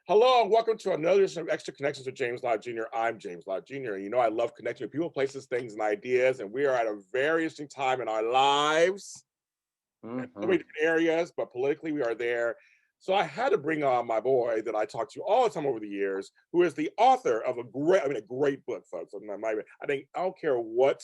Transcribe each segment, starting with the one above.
Hello and welcome to another edition of Extra Connections with James Lott Jr. I'm James Lott Jr. And you know I love connecting with people, places, things, and ideas. And we are at a very interesting time in our lives in so many different areas, but politically we are there. So I had to bring on my boy that I talked to all the time over the years, who is the author of a great book, folks. I don't care what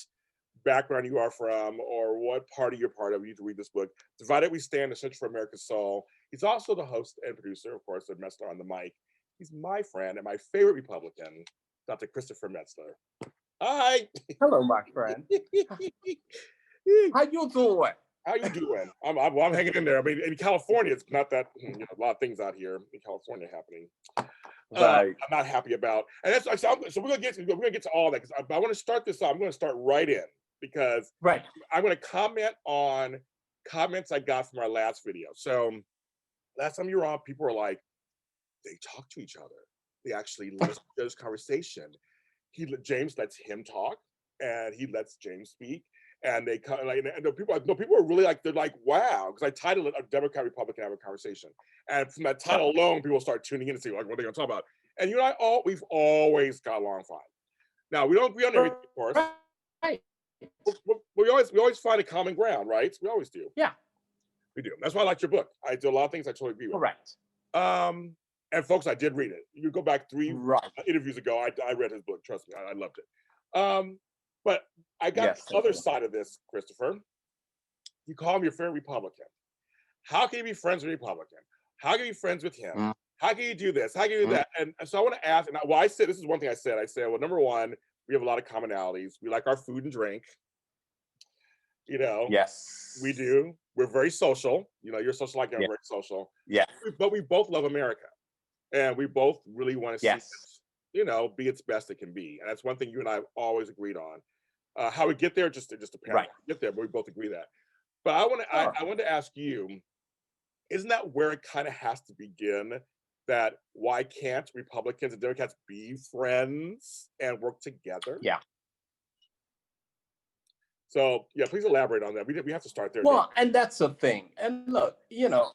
background you are from or what party you're part of, you need to read this book. Divided We Stand, A Search for America's Soul. He's also the host and producer, of course, of Metzler on the Mic. He's my friend and my favorite Republican, Dr. Christopher Metzler. Hi. Hello, my friend. How you doing? How you doing? I'm hanging in there. I mean, in California, it's not that a lot of things out here in California happening. Right. I'm not happy about, and that's so we're gonna get to all that because I want to start this off. I'm going to start right in because Right. I'm going to comment on comments I got from our last video. So last time you were on, people were like, they talk to each other. They actually listen to this conversation. James lets him talk, and he lets James speak. And they kind of like, and the people are really like, they're like, wow, because I titled it "A Democrat Republican Have a Conversation," and from that title alone, people start tuning in and say, like, what are they going to talk about? And you know, we've always got along fine. Now we don't agree on everything, of course. Right. We always find a common ground, right? We always do. Yeah. We do. That's why I like your book. I do a lot of things I totally agree with. Correct. And folks, I did read it. You go back 3 Right. interviews ago, I read his book. Trust me, I loved it. But I got the other side of this, Christopher. You call him your favorite Republican. How can you be friends with a Republican? How can you be friends with him? How can you do this? How can you do that? And so I want to ask, I said, this is one thing I said. I said, well, number one, we have a lot of commonalities. We like our food and drink. You know, Yes, we do. We're very social. You know, you're social like I'm very social. Yeah. But we both love America. And we both really want to see it, you know, be its best it can be. And that's one thing you and I have always agreed on. How we get there just depends. Right. Get there, but we both agree that. But I want to ask you, isn't that where it kind of has to begin? That why can't Republicans and Democrats be friends and work together? Yeah. So yeah, please elaborate on that. We have to start there. Well, and that's the thing. And look, you know,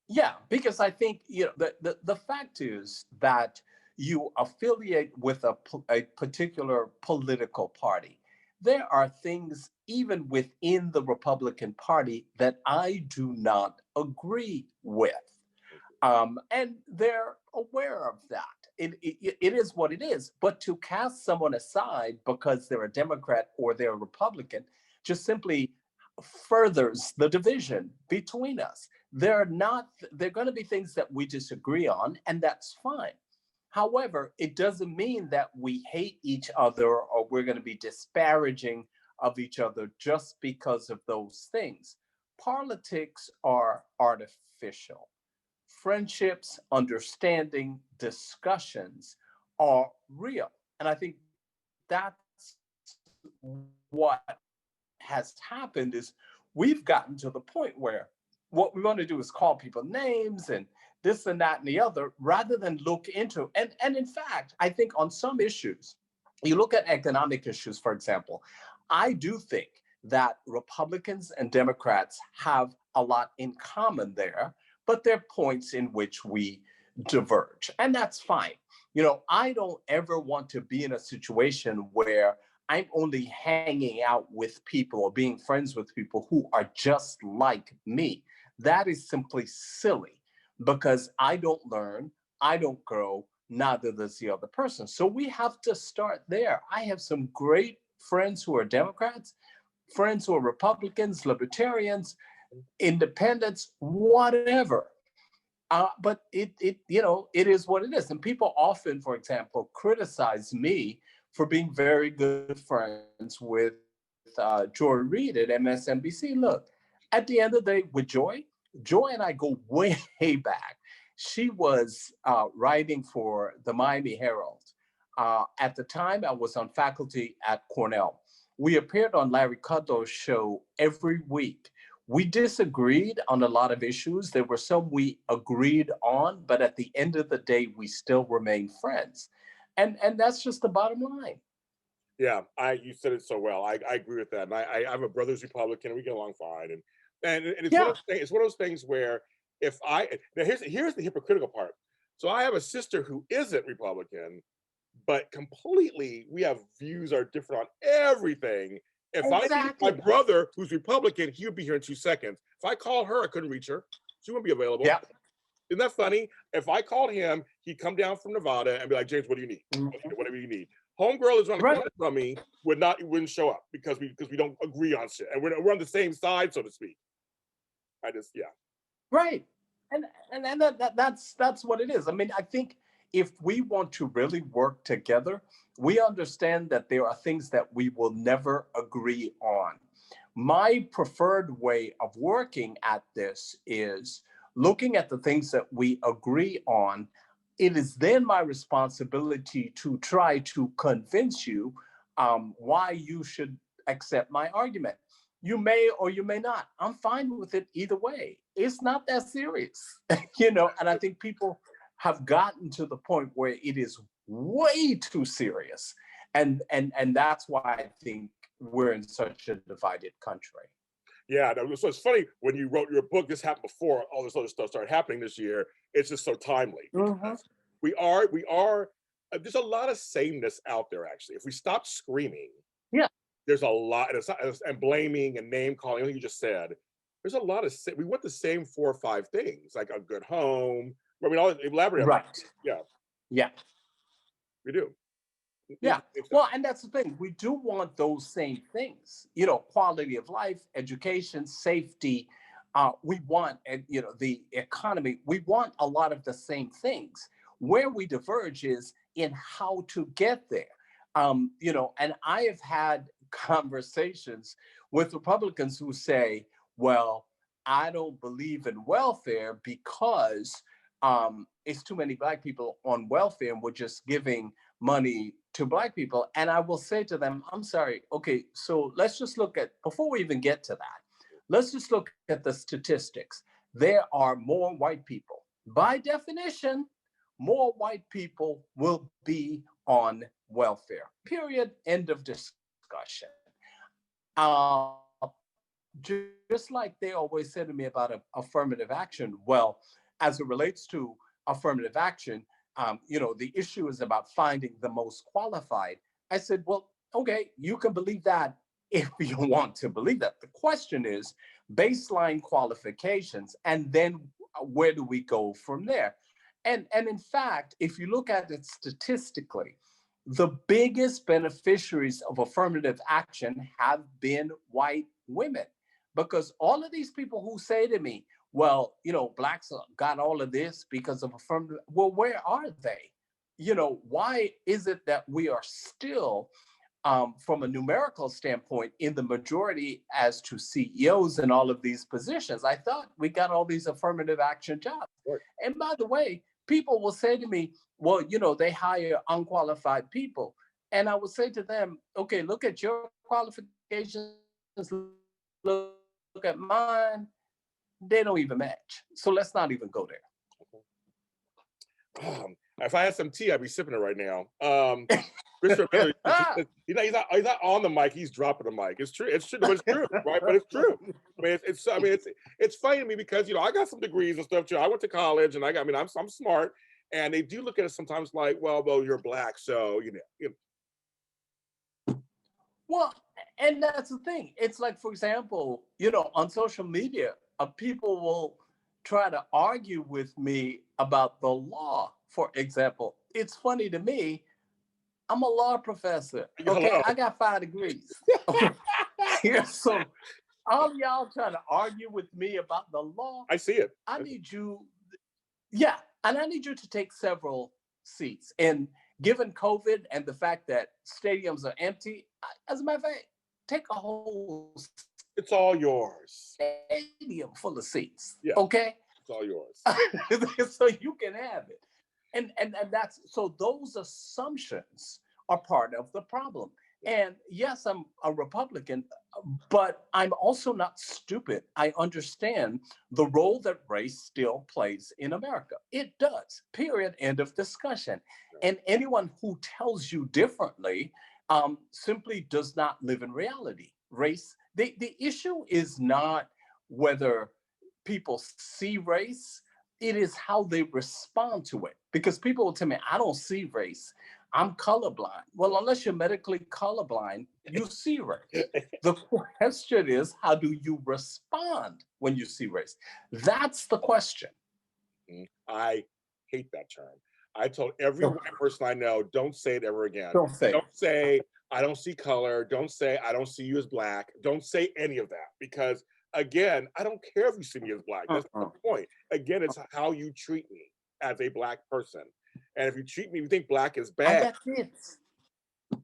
yeah, because I think, you know, the fact is that you affiliate with a particular political party. There are things even within the Republican Party that I do not agree with. And they're aware of that. It is what it is. But to cast someone aside because they're a Democrat or they're a Republican just simply furthers the division between us. They're going to be things that we disagree on, and that's fine. However, it doesn't mean that we hate each other or we're going to be disparaging of each other just because of those things. Politics are artificial. Friendships, understanding, discussions are real. And I think that's what has happened is we've gotten to the point where what we want to do is call people names and this and that and the other, rather than look into, and in fact, I think on some issues, you look at economic issues, for example, I do think that Republicans and Democrats have a lot in common there, but there are points in which we diverge, and that's fine. You know, I don't ever want to be in a situation where I'm only hanging out with people or being friends with people who are just like me. That is simply silly because I don't learn, I don't grow, neither does the other person. So we have to start there. I have some great friends who are Democrats, friends who are Republicans, Libertarians, independents, whatever. But it is what it is. And people often, for example, criticize me for being very good friends with Joy Reid at MSNBC. Look, at the end of the day, with Joy and I go way back. She was writing for the Miami Herald. At the time, I was on faculty at Cornell. We appeared on Larry Kudlow's show every week. We disagreed on a lot of issues. There were some we agreed on, but at the end of the day, we still remain friends. And that's just the bottom line. Yeah, you said it so well. I agree with that. And I have a brother's Republican, and we get along fine. And it's one of those things where if I now here's the hypocritical part. So I have a sister who isn't Republican, but completely we have views are different on everything. If I needed my Exactly. brother who's Republican, he would be here in 2 seconds. If I call her, I couldn't reach her. She wouldn't be available. Yeah. Isn't that funny? If I called him, he'd come down from Nevada and be like, James, what do you need? Mhm. Whatever you need. Homegirl is around the Right. corner from me, wouldn't show up because we don't agree on shit. And we're on the same side, so to speak. Yeah. Right. And that's what it is. I mean, I think if we want to really work together, we understand that there are things that we will never agree on. My preferred way of working at this is looking at the things that we agree on. It is then my responsibility to try to convince you why you should accept my argument. You may or you may not. I'm fine with it either way. It's not that serious, and I think people have gotten to the point where it is way too serious. And that's why I think we're in such a divided country. Yeah, so it's funny when you wrote your book. This happened before all this other stuff started happening this year. It's just so timely Mhm. because we are. There's a lot of sameness out there. Actually, if we stop screaming, Yeah. there's a lot, and blaming and name calling. Like you just said, there's a lot of. We want the same 4 or 5 things, like a good home. I mean, I'll elaborate on that. Right. Yeah, Yeah. we do. Yeah. Well, and that's the thing. We do want those same things, quality of life, education, safety. We want, the economy. We want a lot of the same things. Where we diverge is in how to get there. And I have had conversations with Republicans who say, well, I don't believe in welfare because it's too many Black people on welfare and we're just giving money to Black people. And I will say to them, I'm sorry, okay, so let's just look at, before we even get to that, let's just look at the statistics. There are more white people. By definition, more white people will be on welfare. Period. End of discussion. Just like they always said to me about affirmative action, well, as it relates to affirmative action, the issue is about finding the most qualified. I said, well, okay, you can believe that if you want to believe that. The question is baseline qualifications, and then where do we go from there? And in fact, if you look at it statistically, the biggest beneficiaries of affirmative action have been white women. Because all of these people who say to me, well, Blacks got all of this because of affirmative, well, where are they? Why is it that we are still, from a numerical standpoint, in the majority as to CEOs and all of these positions? I thought we got all these affirmative action jobs. Right. And by the way, people will say to me, well, they hire unqualified people. And I would say to them, okay, look at your qualifications, look at mine. They don't even match. So let's not even go there. If I had some tea, I'd be sipping it right now. Christopher Miller, he's not on the mic. He's dropping the mic. It's true. It's true. But it's true, right? But it's true. I mean, it's funny to me because I got some degrees and stuff too. I went to college, and I'm smart, and they do look at it sometimes like, well, you're Black, so Well, and that's the thing. It's like, for example, on social media, people will try to argue with me about the law. For example, it's funny to me. I'm a law professor. Okay, Hello. I got 5 degrees. So all y'all trying to argue with me about the law. I see it. I need you. Yeah, and I need you to take several seats. And given COVID and the fact that stadiums are empty, as a matter of fact, take a whole. It's all yours. Stadium full of seats. Yeah. Okay. It's all yours. So you can have it. And that's, so those assumptions are part of the problem. And yes, I'm a Republican, but I'm also not stupid. I understand the role that race still plays in America. It does, period, end of discussion. And anyone who tells you differently simply does not live in reality. Race, the issue is not whether people see race, it is how they respond to it. Because people will tell me, I don't see race, I'm colorblind. Well, unless you're medically colorblind, you see race. The question is, how do you respond when you see race? That's the question. I hate that term. I told every white person I know, don't say it ever again. Don't say Don't say, I don't see color. Don't say, I don't see you as black. Don't say any of that, because again, I don't care if you see me as black. That's the point. Again, it's how you treat me as a black person. And if you treat me, you think black is bad. And that's it.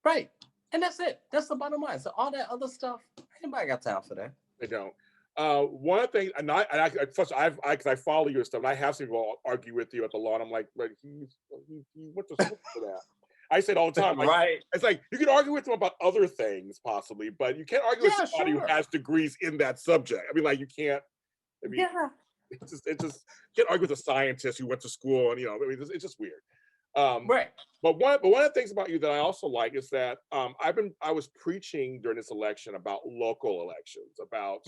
Right. And that's it. That's the bottom line. So all that other stuff, anybody got time for that? They don't. One of the things, and first, because I follow your stuff, and I have seen people argue with you at the law, and I'm like, but he went to school for that. I say it all the time. Like, right. It's like you can argue with him about other things possibly, but you can't argue with somebody who has degrees in that subject. I mean, like, you can't. I mean, it's just you can't argue with a scientist who went to school, and I mean, it's just weird. Right. But one of the things about you that I also like is that I was preaching during this election about local elections, about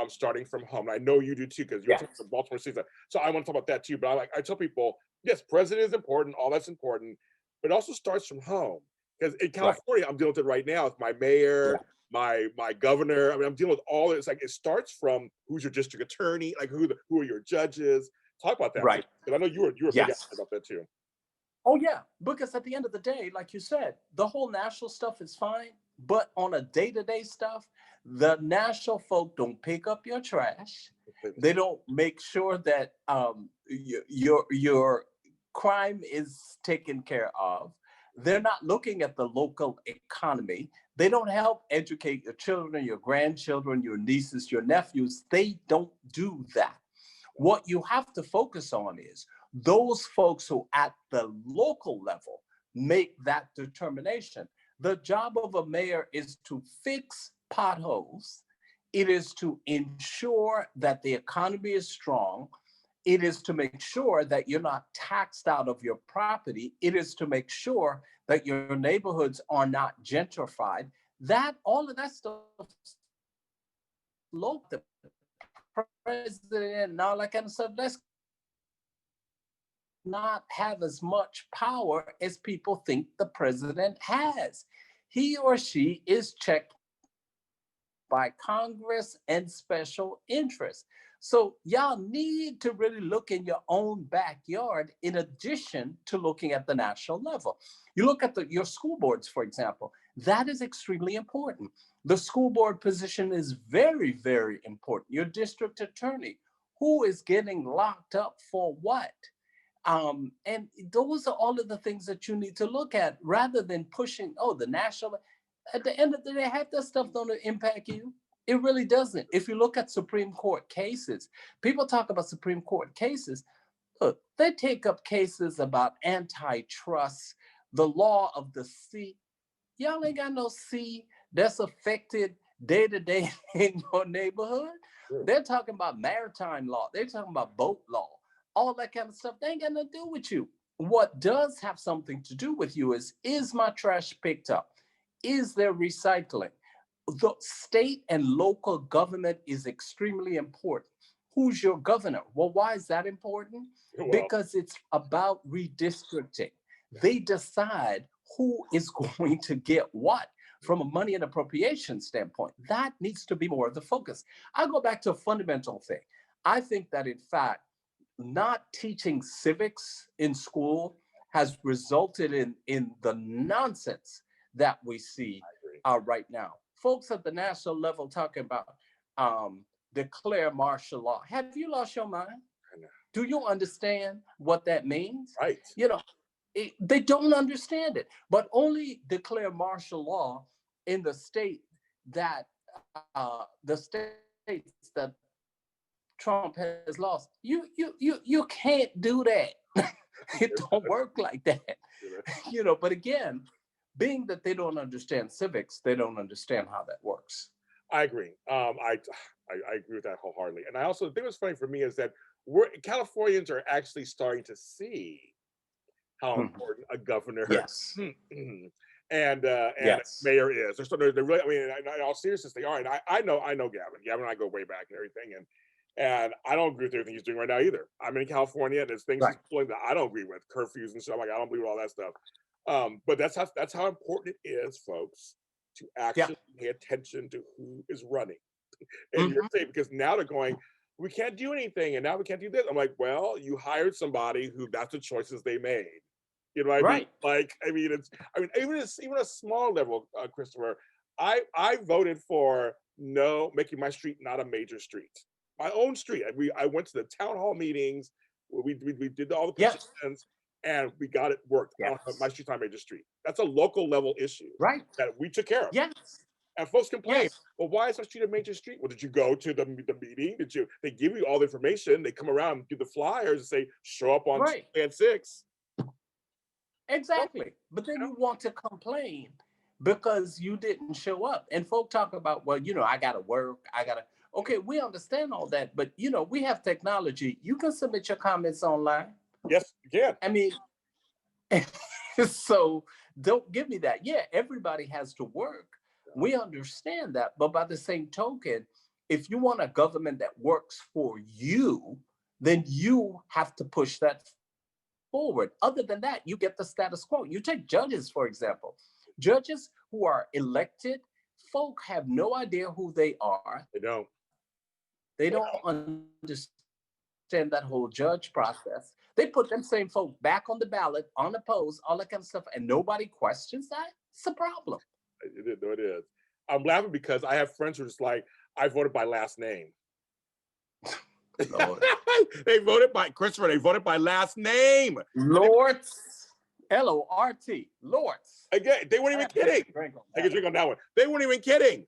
starting from home. And I know you do too, because you're from Baltimore City. So I want to talk about that too. But I tell people, yes, president is important, all that's important, but it also starts from home. Because in California, I'm dealing with it right now with my mayor, my governor. I mean, I'm dealing with all this. Like, it starts from who's your district attorney, like who are your judges. Talk about that, right? Because I know you were big about that too. Oh, yeah, because at the end of the day, like you said, the whole national stuff is fine. But on a day-to-day stuff, the national folk don't pick up your trash. They don't make sure that your crime is taken care of. They're not looking at the local economy. They don't help educate your children, your grandchildren, your nieces, your nephews. They don't do that. What you have to focus on is those folks who at the local level make that determination. The job of a mayor is to fix potholes. It is to ensure that the economy is strong. It is to make sure that you're not taxed out of your property. It is to make sure that your neighborhoods are not gentrified. All of that stuff, local, the president and all that kind of stuff, that's not have as much power as people think the president has. He or she is checked by Congress and special interests. So y'all need to really look in your own backyard in addition to looking at the national level. You look at your school boards, for example, that is extremely important. The school board position is very, very important. Your district attorney, who is getting locked up for what? And those are all of the things that you need to look at rather than pushing, the national. At the end of the day, half that stuff don't impact you. It really doesn't. If you look at Supreme Court cases, people talk about Supreme Court cases. Look, they take up cases about antitrust, the law of the sea. Y'all ain't got no sea that's affected day to day in your neighborhood. They're talking about maritime law. They're talking about boat law. All that kind of stuff, they ain't got nothing to do with you. What does have something to do with you is my trash picked up? Is there recycling? The state and local government is extremely important. Who's your governor? Well, why is that important? Because it's about redistricting. They decide who is going to get what from a money and appropriation standpoint. That needs to be more of the focus. I go back to a fundamental thing. I think that, in fact, not teaching civics in school has resulted in the nonsense that we see right now. Folks at the national level talking about declare martial law. Have you lost your mind? Do you understand what that means? Right. They don't understand it, but only declare martial law in the state that the states that Trump has lost. You can't do that. It don't work like that. But again, being that they don't understand civics, they don't understand how that works. I agree. I agree with that wholeheartedly. And I also think what's funny for me is that Californians are actually starting to see how important a governor and mayor is. They're really, I mean, in all seriousness, they are. And I know Gavin. Gavin and I go way back and everything. And I don't agree with everything he's doing right now either. I'm in California, and there's things Right. he's pulling that I don't agree with, curfews and stuff. Like I don't believe in all that stuff. But that's how important it is, folks, to Yeah. actually pay attention to who is running in your Mhm. state, because now they're going, we can't do anything, and now we can't do this. I'm like, well, you hired somebody who that's the choices they made. You know what I mean? Right. Like, even a small level, Christopher. I voted for no making my street not a major street, my own street. I went to the town hall meetings. We did all the Yes. petitions, and we got it worked. I don't have my Yes. street's not a major street. That's a local level issue Right. that we took care of. Yes. And folks complain, Yes. well, why is our street a major street? Well, did you go to the meeting? They give you all the information. They come around and do the flyers and say, show up on Right. Tuesday at 6. Exactly. But then you want to complain because you didn't show up. And folk talk about, well, I got to work. Okay, we understand all that. But, we have technology. You can submit your comments online. Yes, you can. I mean, so don't give me that. Yeah, everybody has to work. We understand that. But by the same token, if you want a government that works for you, then you have to push that forward. Other than that, you get the status quo. You take judges, for example. Judges who are elected, folk have no idea who they are. They don't. They don't understand that whole judge process. They put them same folk back on the ballot, unopposed, all that kind of stuff, and nobody questions that. It's a problem. It is. I'm laughing because I have friends who are just like, I voted by last name. They voted by Christopher. They voted by last name. Lords, Lort, Lords. Again, they weren't even kidding. I can drink on that one. They weren't even kidding.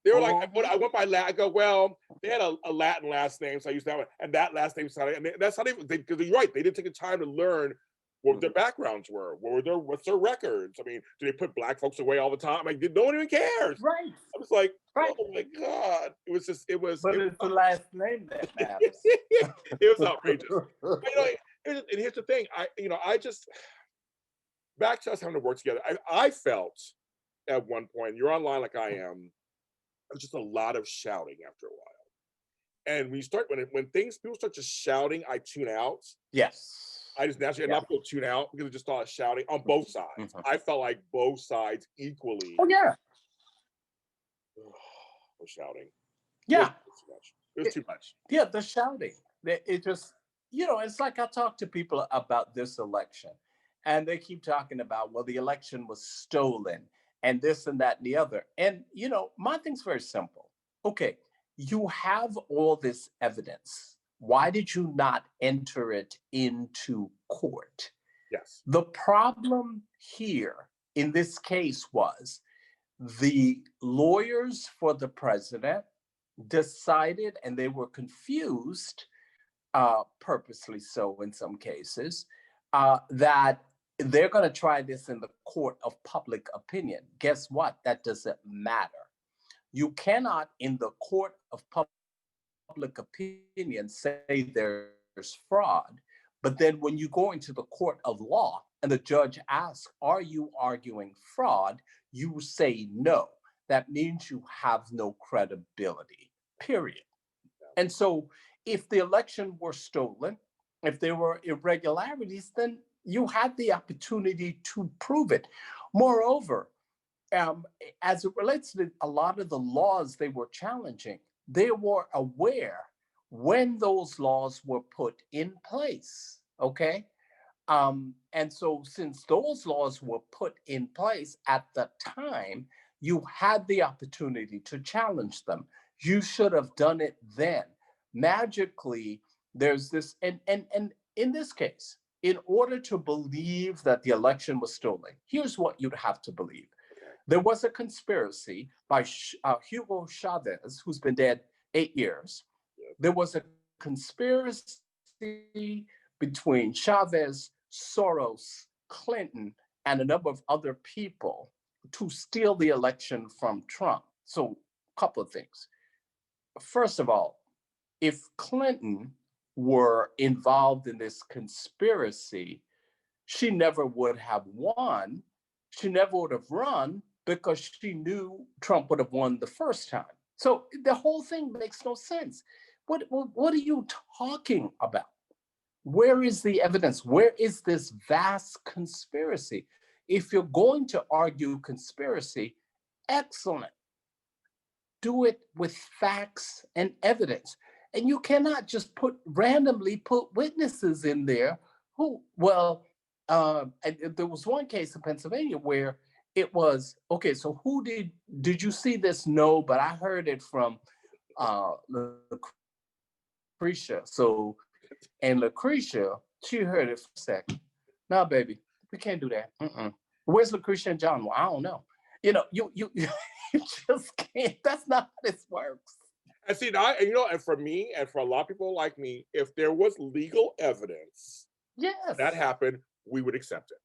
They were like, I went by Latin. I go, well, they had a Latin last name, so I used that one, and that last name sounded. And that's how because you're right. They didn't take the time to learn what their backgrounds were. What's their records? I mean, do they put black folks away all the time? Like, no one even cares. Right. I was like, right. Oh my God. But it's the last name that matters. It was outrageous. But, and here's the thing. I just, back to us having to work together. I felt at one point, you're online like I am, there's just a lot of shouting after a while. And when people start just shouting, I tune out. Yes. I just naturally, not people tune out because it just started shouting on both sides. Mm-hmm. I felt like both sides equally. Oh yeah. Was shouting. Yeah. It was too much. Yeah, the shouting. It just, it's like I talk to people about this election, and they keep talking about, well, the election was stolen and this and that and the other. And, my thing's very simple. Okay, you have all this evidence. Why did you not enter it into court? Yes. The problem here in this case was the lawyers for the president decided, and they were confused, purposely so in some cases, that they're going to try this in the court of public opinion. Guess what? That doesn't matter. You cannot, in the court of public opinion, say there's fraud, but then when you go into the court of law and the judge asks, are you arguing fraud? You say no. That means you have no credibility, period. And so if the election were stolen, if there were irregularities, then you had the opportunity to prove it. Moreover, as it relates to a lot of the laws they were challenging, they were aware when those laws were put in place, okay? And so since those laws were put in place at the time, you had the opportunity to challenge them. You should have done it then. Magically, there's this, and in this case, in order to believe that the election was stolen, here's what you'd have to believe. There was a conspiracy by Hugo Chavez, who's been dead 8 years. There was a conspiracy between Chavez, Soros, Clinton, and a number of other people to steal the election from Trump. So a couple of things. First of all, if Clinton were involved in this conspiracy, she never would have won. She never would have run because she knew Trump would have won the first time. So the whole thing makes no sense. What are you talking about? Where is the evidence? Where is this vast conspiracy? If you're going to argue conspiracy, excellent. Do it with facts and evidence. And you cannot just randomly put witnesses in there who, well, and there was one case in Pennsylvania where it was, okay, so who did you see this? No, but I heard it from Lucretia. So, and Lucretia, she heard it for a second. No, baby, we can't do that. Mm-mm. Where's Lucretia and John? Well, I don't know. You you just can't. That's not how this works. And see, and for me, and for a lot of people like me, if there was legal evidence Yes, that happened, we would accept it.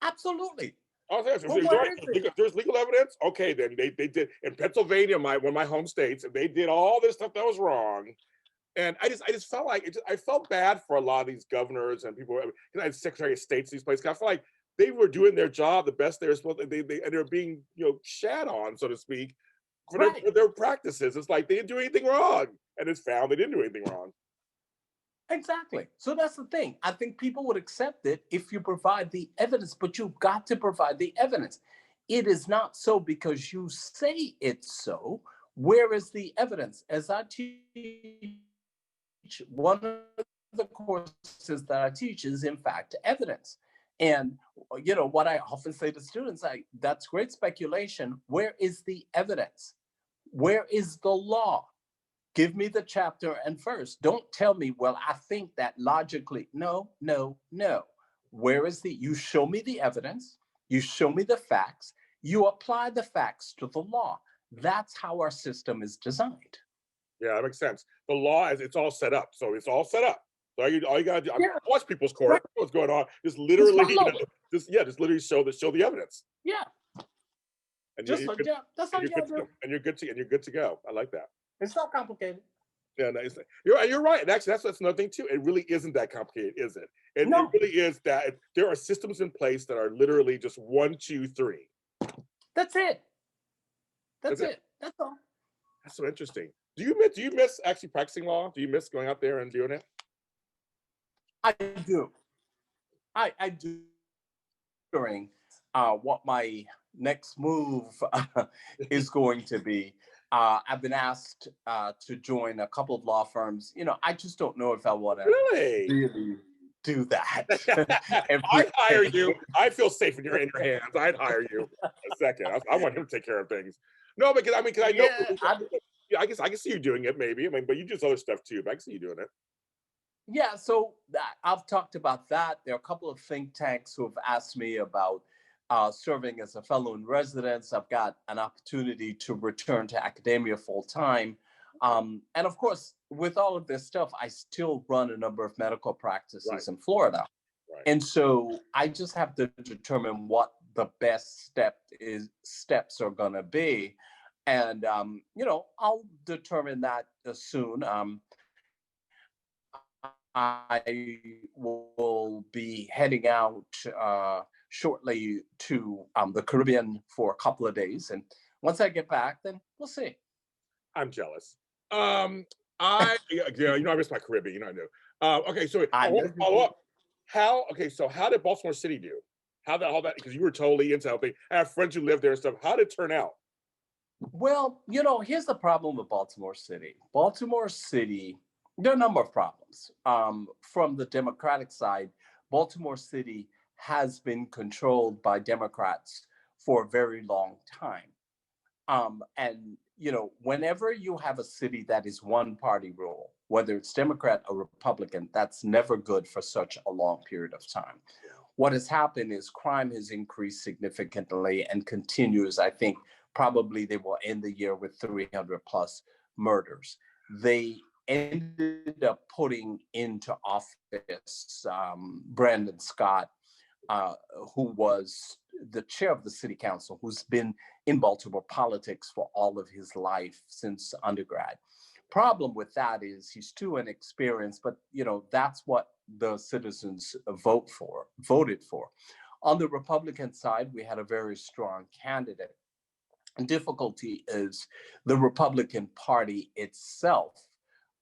absolutely. Oh, yes, But where is it? there's legal evidence. Okay, then they did in Pennsylvania, one of my home states, and they did all this stuff that was wrong. And I just felt like I felt bad for a lot of these governors and people, Secretary of States, these places. I felt like they were doing their job the best they were supposed to. And they're being shat on, so to speak, for Right. their practices. It's like they didn't do anything wrong, and it's found they didn't do anything wrong. Exactly. So that's the thing. I think people would accept it if you provide the evidence, but you've got to provide the evidence. It is not so because you say it's so. Where is the evidence? As I teach, one of the courses that I teach is, in fact, evidence. And what I often say to students, that's great speculation. Where is the evidence? Where is the law? Give me the chapter and verse. Don't tell me, well, I think that logically. No, no, no. Where is you show me the evidence, you show me the facts, you apply the facts to the law. That's how our system is designed. Yeah, that makes sense. The law it's all set up. So it's all set up. So all you gotta do, Yeah, watch people's court, right. what's going on. Just literally, follow it. just literally show the evidence. Yeah, And just you're so, good, yeah, that's all and you you're gotta do. you're good to go. I like that. It's not complicated. Yeah, no, you're right. And actually, that's another thing too. It really isn't that complicated, is it? It No, really is that there are systems in place that are literally just 1, 2, 3. that's it. That's That's it. it. That's all. That's so interesting. Do you miss actually practicing law? Do you miss going out there and doing it? I do. I do. During what my next move is going to be. I've been asked to join a couple of law firms. I just don't know if I want to Really? really do that. I'd hire you. I feel safe in your hands. I'd hire you a second. I want him to take care of things. No, because I know. Yeah, I guess I can see you doing it. Maybe. But you do other stuff too. But I can see you doing it. Yeah, so I've talked about that. There are a couple of think tanks who have asked me about serving as a fellow in residence. I've got an opportunity to return to academia full time. And of course, with all of this stuff, I still run a number of medical practices in Florida. Right. And so I just have to determine what the best steps are going to be. And, I'll determine that soon. I will be heading out shortly to the Caribbean for a couple of days. And once I get back, then we'll see. I'm jealous. I miss my Caribbean. I do. Okay, so I want to follow up. So how did Baltimore City do? All that because you were totally into helping. I have friends who live there and stuff. How did it turn out? Well, here's the problem with Baltimore City. Baltimore City, there are a number of problems. From the Democratic side, Baltimore City has been controlled by Democrats for a very long time. And whenever you have a city that is one party rule, whether it's Democrat or Republican, that's never good for such a long period of time. What has happened is crime has increased significantly and continues. I think probably they will end the year with 300 plus murders. They ended up putting into office Brandon Scott, who was the chair of the city council, who's been in Baltimore politics for all of his life since undergrad. Problem with that is he's too inexperienced, but that's what the citizens voted for. On the Republican side, we had a very strong candidate. And difficulty is the Republican Party itself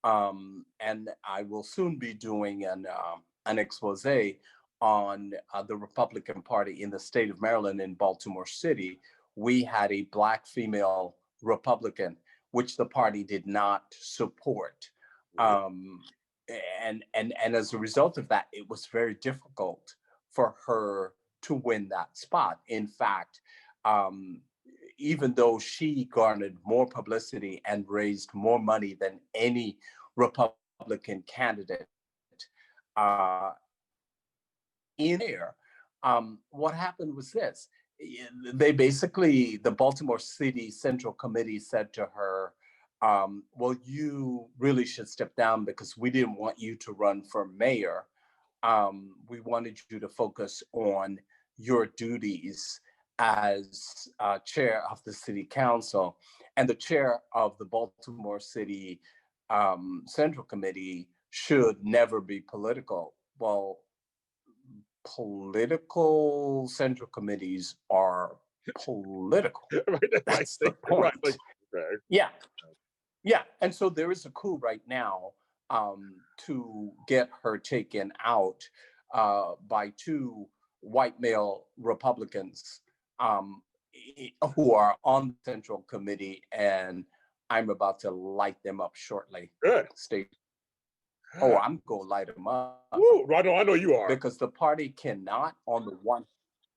And I will soon be doing an expose on the Republican Party in the state of Maryland in Baltimore City. We had a Black female Republican, which the party did not support. Um, and as a result of that, it was very difficult for her to win that spot. In fact, um, even though she garnered more publicity and raised more money than any Republican candidate uh, in there, what happened was this. They basically, the Baltimore City Central Committee said to her, well, you really should step down because we didn't want you to run for mayor. We wanted you to focus on your duties as chair of the city council. And the chair of the Baltimore City Central Committee should never be political. Well, political central committees are political. That's the point. Yeah. Yeah. And so there is a coup right now to get her taken out by two white male Republicans who are on the Central Committee, and I'm about to light them up shortly. Good. Stay. Oh, I'm gonna light them up. Ooh, I know you are. Because the party cannot on the one.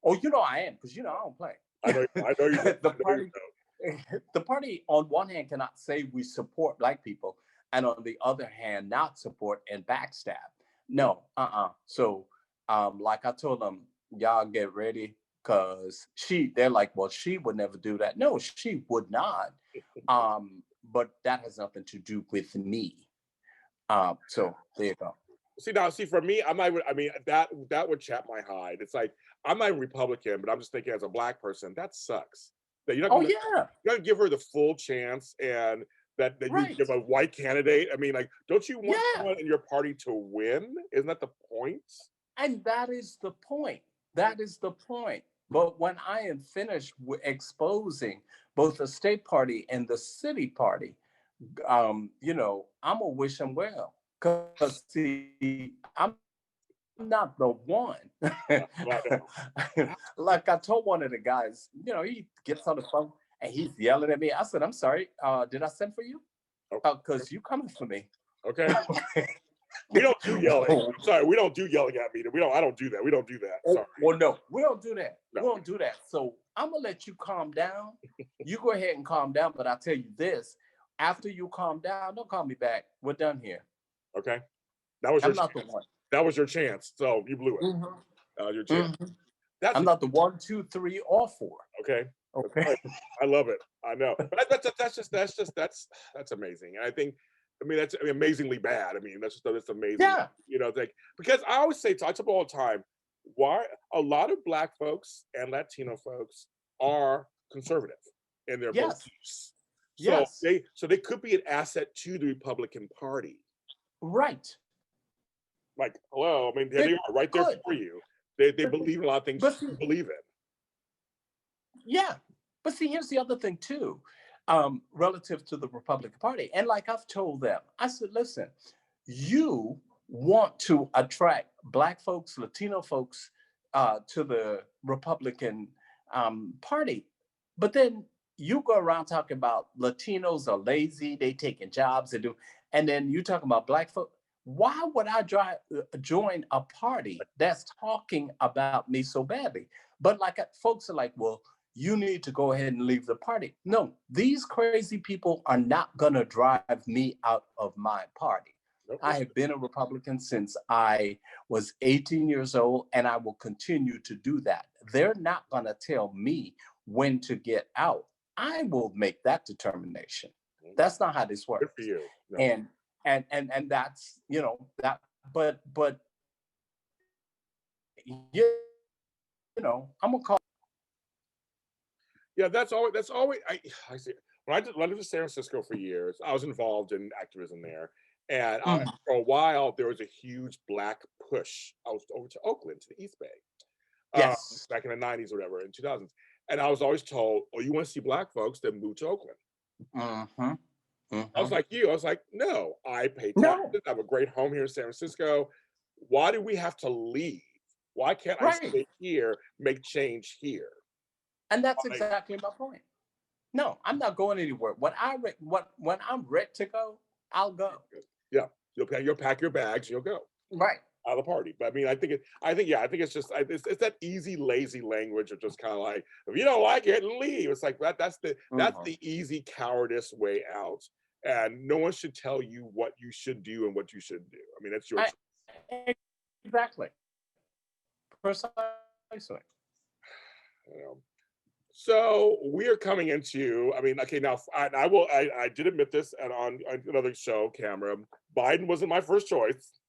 Oh, you know I am, because you know I don't play. I know you do. The party on one hand cannot say we support Black people, and on the other hand not support and backstab. No, So, like I told them, y'all get ready, because they're like, well, she would never do that. No, she would not. But that has nothing to do with me. So there you go. See, for me, that would chap my hide. It's like, I'm not a Republican, but I'm just thinking as a Black person, that sucks. That you're not gonna give her the full chance, and that right. You give a white candidate. I mean, like, don't you want someone in your party to win? Isn't that the point? And that is the point. That is the point. But when I am finished exposing both the state party and the city party, I'm gonna wish them well. Because see, I'm not the one. Like I told one of the guys, he gets on the phone and he's yelling at me. I said, I'm sorry, did I send for you? Because you coming for me. Okay. We don't do yelling. I'm sorry, we don't do yelling at me. I don't do that. We don't do that. Sorry. Well, no, we don't do that. No. We don't do that. So I'm gonna let you calm down. You go ahead and calm down, but I'll tell you this. After you calm down, don't call me back. We're done here. Okay. I'm not the one. That was your chance. So you blew it. Mm-hmm. That was your chance. Mm-hmm. I'm not the 1, 2, 3, or 4. Okay. I love it. I know. But that's amazing. And I think, that's amazingly bad. That's amazing. Yeah. Like, because I always say, I tell people all the time, why a lot of Black folks and Latino folks are conservative in their beliefs. So they could be an asset to the Republican Party. Right. Like, hello, there they are right there for you. They believe in a lot of things you believe in. Yeah. But see, here's the other thing too, relative to the Republican Party. And like I've told them, I said, listen, you want to attract Black folks, Latino folks to the Republican Party. But then you go around talking about Latinos are lazy, they taking jobs, and then you talking about Black folks. Why would I join a party that's talking about me so badly? But like folks are like, well, you need to go ahead and leave the party. No, these crazy people are not going to drive me out of my party. Okay. I have been a Republican since I was 18 years old, and I will continue to do that. They're not going to tell me when to get out. I will make that determination. That's not how this works. Good for you. No. And that's, that, but I'm gonna call. Yeah, that's always I see. When I lived in San Francisco for years, I was involved in activism there. And for a while, there was a huge Black push out over to Oakland, to the East Bay. Yes. Back in the 90s or whatever, in 2000s. And I was always told, oh, you want to see Black folks, then move to Oakland. Mm-hmm. I was like you. I was like, no, I pay No, taxes. I have a great home here in San Francisco. Why do we have to leave? Why can't I right. stay here, make change here? And that's Like, exactly my point. No, I'm not going anywhere. When I'm ready to go, I'll go. yeah, you'll pack your bags, and you'll go Right. out of the party. But I mean, I think it's just it's that easy, lazy language of just kind of like, if you don't like it, leave. It's like that's Mhm. the easy cowardice way out. And no one should tell you what you should do and what you shouldn't do. I mean, that's your I, choice. exactly. Precisely. You know? So we are coming into. I mean, okay, now I will. I did admit this on another show, camera. Biden wasn't my first choice.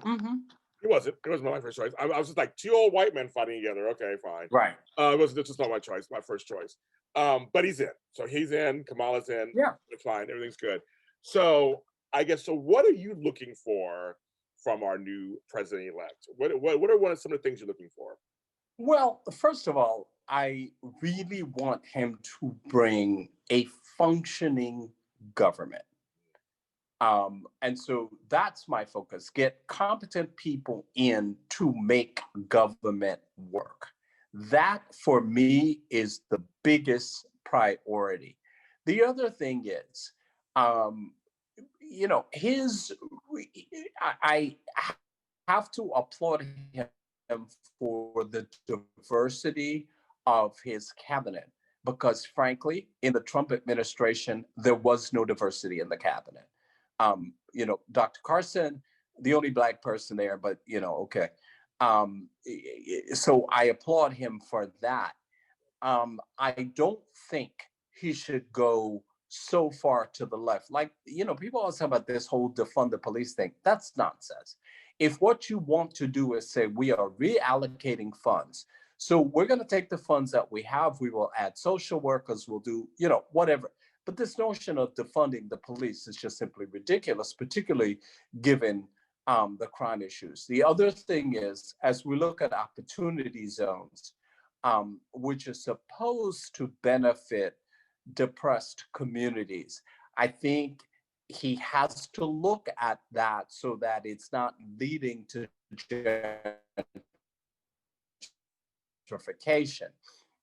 Hmm. It wasn't. It wasn't my first choice. I was just like two old white men fighting together. Okay, fine. Right. It wasn't. It's just not my choice. My first choice. But he's in. So he's in. Kamala's in. Yeah. It's fine. Everything's good. So I guess. So what are you looking for from our new president elect? What are one of some of the things you're looking for? Well, first of all, I really want him to bring a functioning government. And so that's my focus. Get competent people in to make government work. That for me is the biggest priority. The other thing is, um, his, I have to applaud him for the diversity of his cabinet because frankly in the Trump administration there was no diversity in the cabinet. Dr. Carson, the only black person there, but okay. So I applaud him for that. I don't think he should go so far to the left. Like, people always talk about this whole defund the police thing. That's nonsense. If what you want to do is say we are reallocating funds, so we're going to take the funds that we have, we will add social workers, we'll do, whatever. But this notion of defunding the police is just simply ridiculous, particularly given the crime issues. The other thing is, as we look at opportunity zones, which is supposed to benefit depressed communities. I think he has to look at that so that it's not leading to gentrification,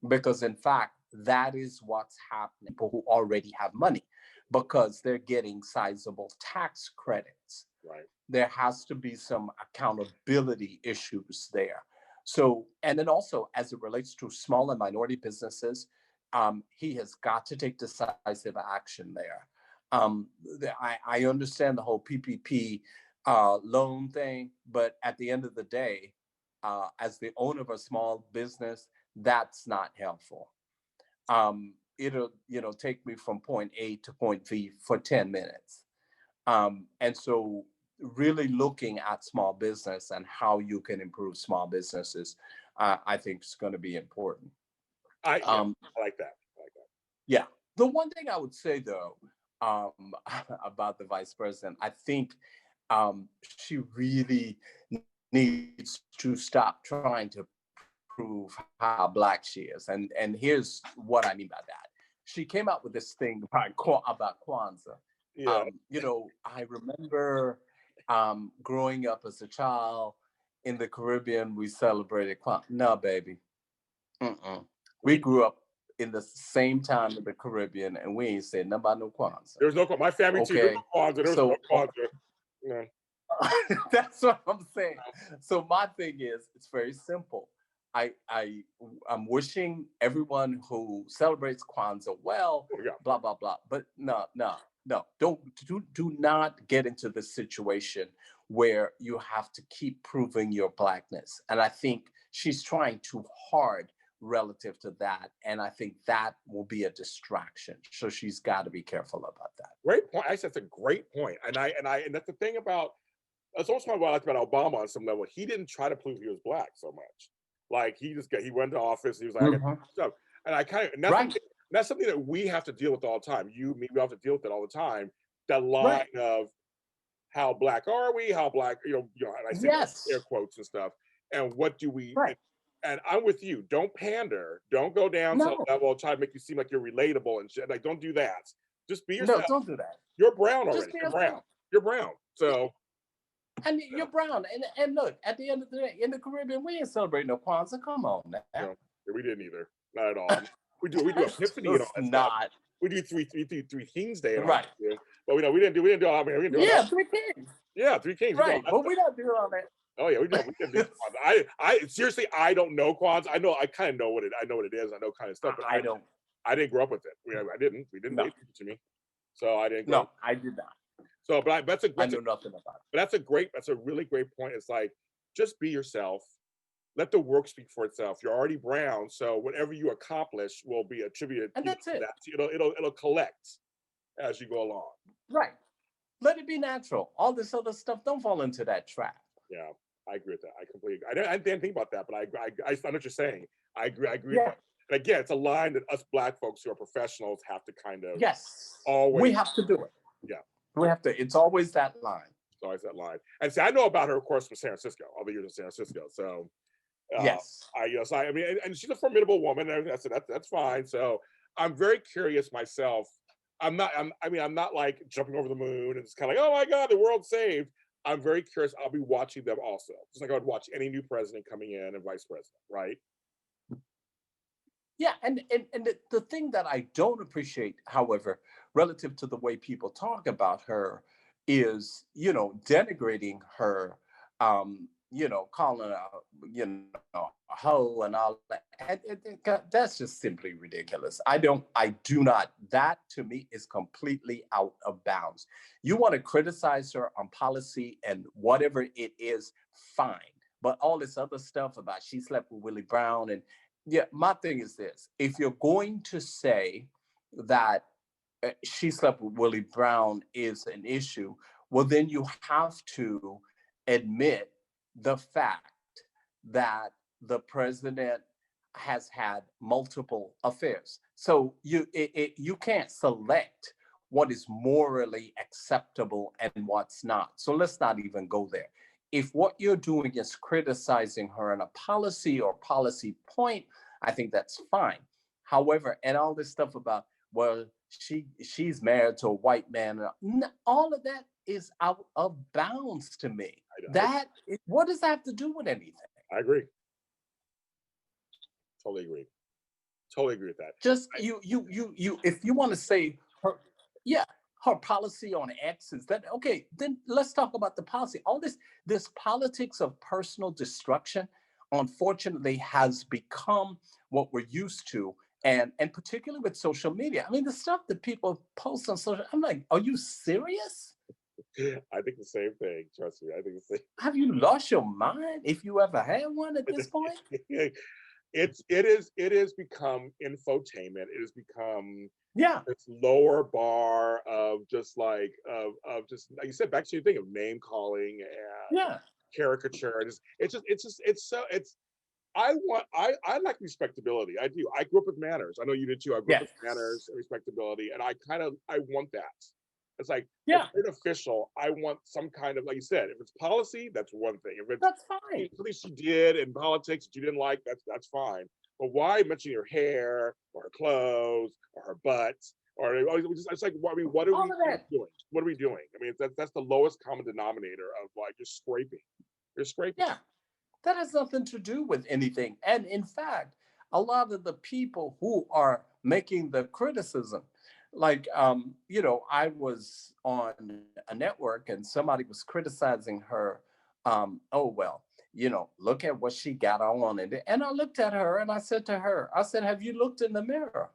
because in fact, that is what's happening. People who already have money because they're getting sizable tax credits. Right. There has to be some accountability issues there. So, and then also as it relates to small and minority businesses, he has got to take decisive action there. I understand the whole PPP loan thing, but at the end of the day, as the owner of a small business, that's not helpful. It'll take me from point A to point B for 10 minutes. And so really looking at small business and how you can improve small businesses, I think is going to be important. Yeah, Um, I like that. I like that. yeah. The one thing I would say though, about the vice president, I think she really needs to stop trying to prove how black she is. And here's what I mean by that. She came out with this thing about Kwanzaa. Yeah. I remember growing up as a child in the Caribbean, we celebrated Kwanzaa. No, baby. Mm-mm. We grew up in the same time in the Caribbean, and we ain't said nothing about no Kwanzaa. There's no my family too. There's Okay, no Kwanzaa. There's no so Kwanzaa. Yeah. that's what I'm saying. So my thing is, it's very simple. I'm wishing everyone who celebrates Kwanzaa well, Oh, yeah. blah blah blah. But no, do not get into this situation where you have to keep proving your blackness. And I think she's trying too hard relative to that, and I think that will be a distraction. So she's got to be careful about that. Great point. Actually, that's a great point. And that's the thing about that's also what I liked about Obama on some level. He didn't try to prove he was black so much. Like he went to office. He was like, I got stuff. And I kind of Right. that's something that we have to deal with all the time. You, me, we have to deal with it all the time. That line Right. of how black are we? How black, and I say Yes. air quotes and stuff. And what do we? Right. And I'm with you. Don't pander. Don't go down to No. a level try to make you seem like you're relatable and shit. Like, don't do that. Just be No, yourself. don't do that. You're brown Just already. be You're brown. yourself. You're brown. So And you're brown. And look, at the end of the day, in the Caribbean, we ain't celebrating no Kwanzaa. Come on you now. know, we didn't either. Not at all. We do That's Epiphany and all just that stuff. not We do three Kings Day and all right. that too. But we didn't do all. I mean, we didn't do all that. Yeah, three kings. Yeah, Three Kings. We do all Right. that But stuff. we don't do all that. Oh yeah, we didn't do Kwanzaa. I seriously, I don't know Kwanzaa. I kind of know what it. I know what it is. I know kind of stuff, but I don't. I didn't grow up with it. I didn't. We didn't. No. They teach it to me, so I didn't grow No, up. I did not. So, but I knew nothing about it. but that's a really great point. It's like, just be yourself. Let the work speak for itself. You're already brown, so whatever you accomplish will be attributed And that's to it. that. It'll collect as you go along. Right. Let it be natural. All this other stuff, don't fall into that trap. Yeah, I agree with that. I completely agree. I didn't think about that, but I know what you're saying. I agree. Yeah. And again, it's a line that us Black folks who are professionals have to kind of Yes. always. We have to do it. Yeah. We have to. It's always that line. It's always that line. And see, I know about her, of course, from San Francisco. All the years in San Francisco. So Yes. I mean, and she's a formidable woman. And I said that's fine. So I'm very curious myself. I'm not like jumping over the moon and it's kind of like, oh my God, the world's saved. I'm very curious. I'll be watching them also, just like I would watch any new president coming in and vice president, right? Yeah, and the thing that I don't appreciate, however, relative to the way people talk about her, is denigrating her, calling her a hoe and all that. And that's just simply ridiculous. I do not. That to me is completely out of bounds. You want to criticize her on policy and whatever it is, fine. But all this other stuff about she slept with Willie Brown and yeah, my thing is this. If you're going to say that she slept with Willie Brown is an issue, well, then you have to admit the fact that the president has had multiple affairs. So you can't select what is morally acceptable and what's not. So let's not even go there. If what you're doing is criticizing her on a policy or policy point, I think that's fine. However, and all this stuff about, well, she's married to a white man, all of that is out of bounds to me. What does that have to do with anything? I agree. Totally agree. Totally agree with that. Just you if you want to say her, yeah, her policy on X is that okay, then let's talk about the policy. All this politics of personal destruction, unfortunately, has become what we're used to. And particularly with social media. I mean, the stuff that people post on social, I'm like, are you serious? I think the same thing. Trust me. I think the same. Have you lost your mind if you ever had one at this point? It has become infotainment. It has become this lower bar of just like just like you said, back to your thing of name calling and caricature. I like respectability. I do. I grew up with manners. I know you did too. I grew up with manners and respectability, and I want that. It's like as an official, I want some kind of, like you said, if it's policy, that's one thing. If it's that's fine. Something she did in politics that you didn't like, that's fine. But why mention her hair or her clothes or her butt? Or it's like, I mean, what are we doing? What are we doing? I mean, that's the lowest common denominator of like just scraping. You're scraping. Yeah, that has nothing to do with anything. And in fact, a lot of the people who are making the criticism, like, I was on a network and somebody was criticizing her. Oh, well, look at what she got on. And I looked at her and I said to her, have you looked in the mirror?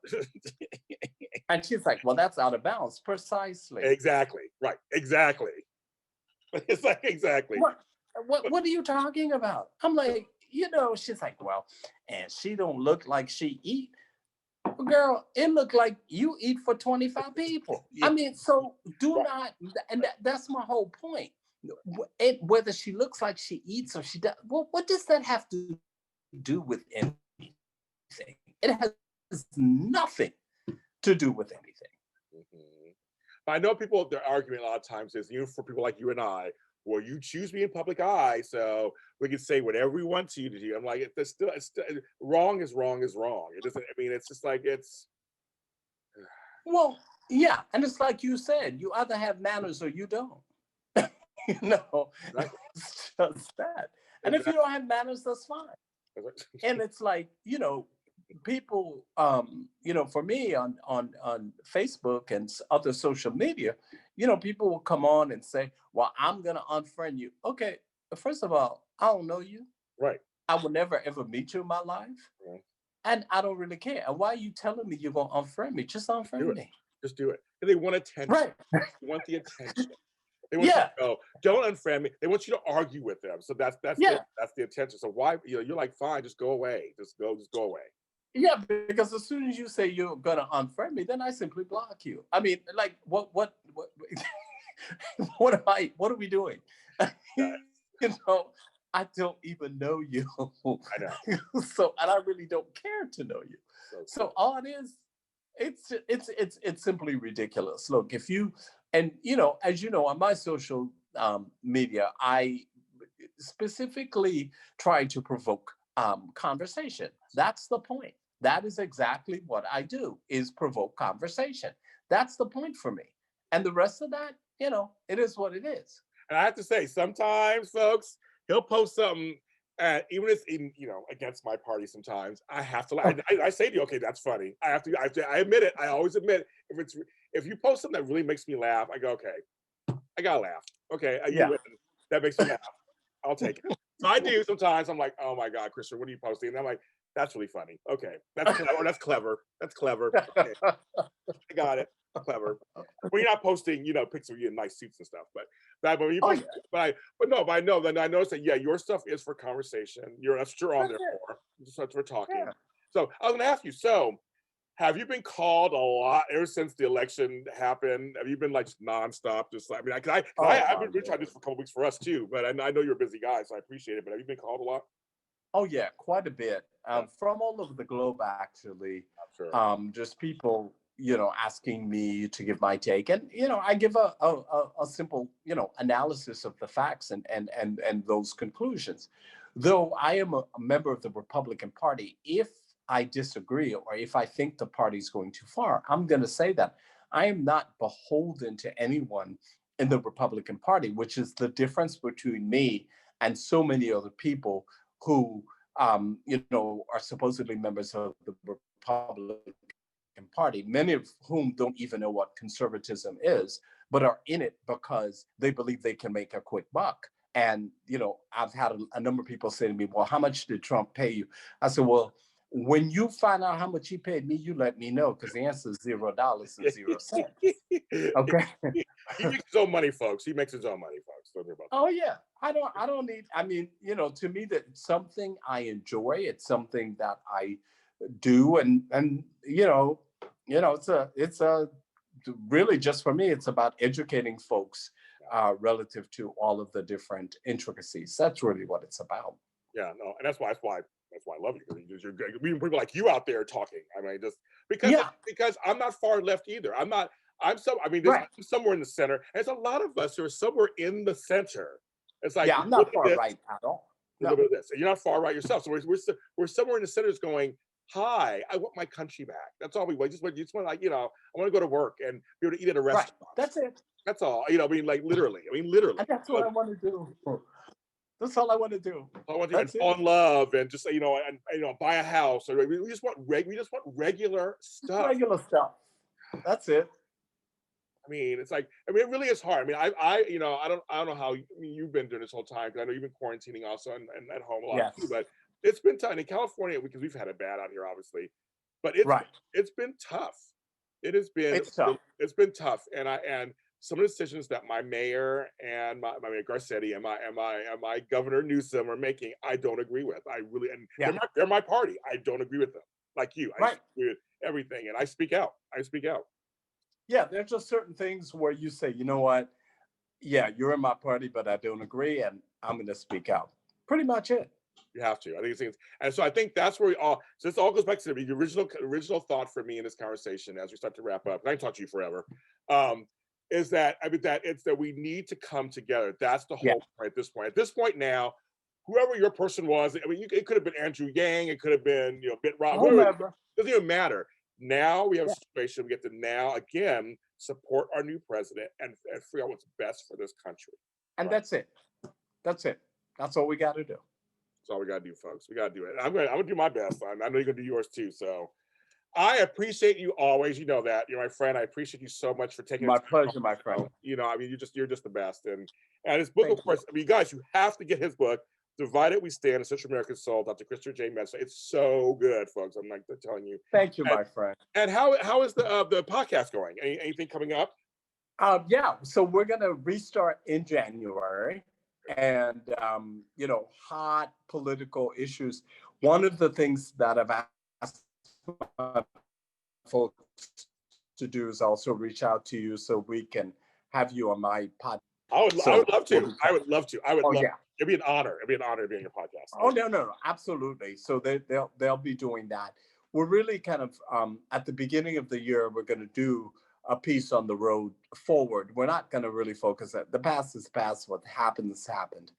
And she's like, well, that's out of bounds. Precisely. Exactly. Right. Exactly. It's like, exactly. What are you talking about? I'm like, she's like, well, and she don't look like she eat. Girl, it looked like you eat for 25 people. I mean, so do not, and that's my whole point. Whether she looks like she eats or she does, well, what does that have to do with anything? It has nothing to do with anything. Mm-hmm. I know their argument a lot of times is, for people like you and I, well, you choose me in public eye, so we can say whatever we want to you to do. I'm like, it's still wrong is wrong is wrong. It doesn't. I mean, it's just like it's. Well, Yeah, and it's like you said, you either have manners or you don't. You know, Exactly. it's just that. And if you Exactly. don't have manners, that's fine. And it's like, people, for me on Facebook and other social media, people will come on and say, well, I'm gonna unfriend you. Okay, first of all, I don't know you. Right. I will never ever meet you in my life. Yeah. And I don't really care. And why are you telling me you're gonna unfriend me? Just Do unfriend it. me. Just do it. And they want attention. Right. They want the attention. They want you to Yeah. go, don't unfriend me. They want you to argue with them. So that's Yeah. the attention. So why, you're like, fine, just go away. Just go away. Yeah, because as soon as you say you're gonna unfriend me, then I simply block you. I mean, like, what what are we doing? Yeah, I don't even know you. I know. So, and I really don't care to know you. So So all it is, it's simply ridiculous. Look, if you, and as you know, on my social media, I specifically try to provoke conversation. That's the point. That is exactly what I do, is provoke conversation. That's the point for me. And the rest of that, it is what it is. and I have to say, sometimes, folks, he'll post something, even if it's in, against my party. Sometimes I have to. I say to you, okay, that's funny. I have to. I admit it. I always admit if you post something that really makes me laugh, I go, okay, I gotta laugh. Okay, you Yeah. win. That makes me laugh. I'll take it. So I do sometimes. I'm like, oh my God, Christopher, what are you posting? And I'm like, that's really funny. Okay, that's clever. That's clever. That's clever. Okay, I got it. Clever. Well, you're not posting, pics of you in nice suits and stuff, but when you Oh post, yeah. but I know. Then I noticed that, yeah, your stuff is for conversation. That's what you're on That's there it. for. That's what we're talking. Yeah. So I was going to ask you. So have you been called a lot ever since the election happened? Have you been like just nonstop? Just like, I mean, Oh I've my been trying this Lord. for a couple weeks for us too, but I know you're a busy guy, so I appreciate it. But have you been called a lot? Oh yeah, quite a bit. Yeah, From all over the globe, actually. I'm sure. Just people, asking me to give my take, and I give a simple, analysis of the facts and those conclusions. Though I am a member of the Republican Party, if I disagree or if I think the party's going too far, I'm going to say that. I am not beholden to anyone in the Republican Party, which is the difference between me and so many other people who are supposedly members of the Republican Party, many of whom don't even know what conservatism is, but are in it because they believe they can make a quick buck. And I've had a number of people say to me, "Well, how much did Trump pay you?" I said, "Well, when you find out how much he paid me, you let me know, because the answer is $0 and 0 cents." Okay. He makes his own money, folks. He makes his own money, folks. Don't worry about Oh yeah. I don't need, I mean, to me, that it's something I enjoy. It's something that I do. And it's a really, just for me, it's about educating folks relative to all of the different intricacies. That's really what it's about. Yeah, no, and that's why I love you, because you're good. We people like you out there talking. I mean, just because Yeah. because I'm not far left either. I'm not. I'm some. I mean, Right. I'm somewhere in the center. There's a lot of us who are somewhere in the center. It's like Yeah, a I'm little not bit far of this, right at all. a little No. bit of this. And you're not far right yourself. So we're somewhere in the center, is going, hi, I want my country back. That's all we want. You just want, like, I want to go to work and be able to eat at a Right. restaurant. That's it. That's all. I mean, like, literally. I mean, literally. And that's what I want to do. That's all I want to do. I want to, and That's it. fall in love, and just, and buy a house. Or we just want we just want regular stuff. Regular stuff. That's it. I mean, it's like, I mean, it really is hard. I mean, I don't know how, you've been doing this whole time, because I know you've been quarantining also, and at home a lot Yes. too. But it's been tough in California, because we've had it bad out here, obviously. But it's Right. it's been tough. It has been It's tough. it's been tough, and some of the decisions that my mayor and my Mayor Garcetti and my Governor Newsom are making, I don't agree with. I really, and Yeah. they're my party. I don't agree with them. Like you, I Right. disagree with everything, and I speak out. I speak out. Yeah, there's just certain things where you say, you know what? Yeah, you're in my party, but I don't agree, and I'm going to speak out. Pretty much it. You have to. I think it's, and so I think that's where we all. So this all goes back to the original thought for me in this conversation as we start to wrap up. And I can talk to you forever. Is that, I mean, that it's that we need to come together. That's the Yeah. whole point at this point. At this point now, whoever your person was, I mean, it could have been Andrew Yang, it could have been, Mitt Romney, whoever, it Whomever. doesn't even matter. Now we have a situation, we get to now again support our new president and figure out what's best for this country. And that's it. That's it. That's all we got to do. That's all we got to do, folks. We got to do it. I'm gonna do my best. I know you're gonna do yours too. So I appreciate you always. You know that. You're my friend. I appreciate you so much for taking my pleasure, my friend. You know, I mean, you're just the best. And his book, of course, I mean, you guys, you have to get his book, Divided We Stand, A Central American Soul, Dr. Christopher J. Metzler. It's so good, folks. I'm like telling you. Thank you, my friend. And how is the podcast going? Anything coming up? Yeah, so we're gonna restart in January, and you know, hot political issues. One of the things that I've asked folks to do is also reach out to you so we can have you on my podcast. I would love to. I would love to. Yeah. It'd be an honor. It'd be an honor to be on your podcast. Oh no, absolutely. So they'll be doing that. We're really kind of at the beginning of the year, we're going to do a piece on the road forward. We're not going to really focus at the past is past. What happened has happened.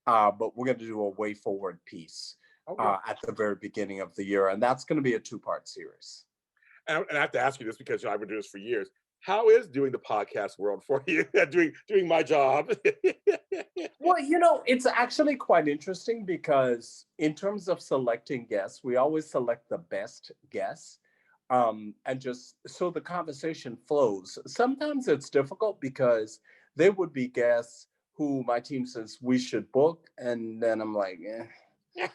But we're going to do a way forward piece at the very beginning of the year, and that's going to be a 2-part series. And I have to ask you this because I've been doing this for years. How is doing the podcast world for you? doing my job? Well, you know, it's actually quite interesting because in terms of selecting guests, we always select the best guests, and just so the conversation flows. Sometimes it's difficult because there would be guests who my team says we should book, and then I'm like, I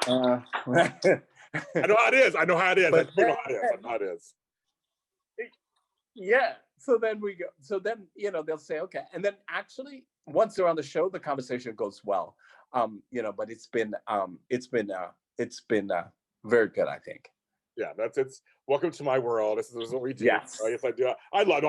know how it is. I know how it is. Yeah. So then we go. So then, you know, they'll say, okay. And then actually, once they're on the show, the conversation goes well. You know, but it's been very good, I think. Yeah, it's welcome to my world. This is what we do. Yes. Yes, I do. I love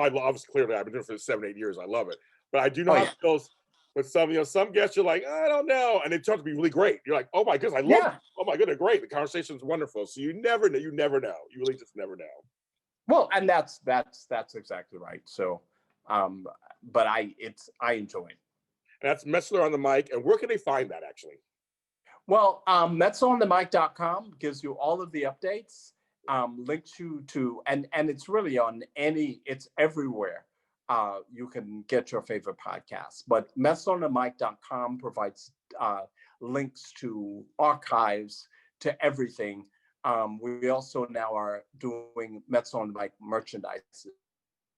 clearly. I've been doing it for 7-8 years. I love it. But I do know how it feels with some guests. You're like, I don't know, and it turns out to be really great. You're like, oh my goodness, I love it. Oh my goodness, great. The conversation's wonderful. So you never know. You never know. You really just never know. Well, and that's exactly right. So, but I enjoy it. And that's Metzler on the Mic. And where can they find that actually? Well, MetzlerOnTheMic.com gives you all of the updates. Links you to, and it's really it's everywhere. You can get your favorite podcast, but MetzlerOnTheMic.com provides links to archives, to everything. We also now are doing Metzler on the Mic merchandise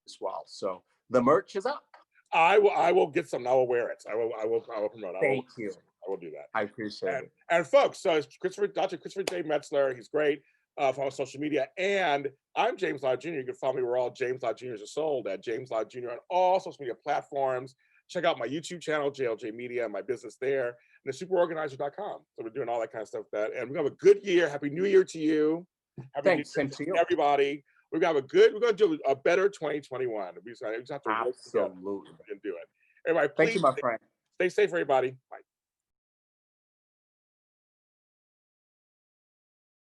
as well. So the merch is up. I will get some. I will wear it. I will promote. Thank you. I will do that. I appreciate it. And folks, so it's Dr. Christopher J. Metzler. He's great. Follow social media. And I'm James Lott Jr. You can follow me where all James Lott Jr.'s are sold at James Lott Jr. on all social media platforms. Check out my YouTube channel, JLJ Media, and my business there, and the superorganizer.com. So we're doing all that kind of stuff. And we're going to have a good year. Happy New Year to you. Thanks, same to you. Everybody. We're going to do a better 2021. We just have to absolutely and do it. Everybody, please, thank you, my friend. Stay safe, everybody. Bye.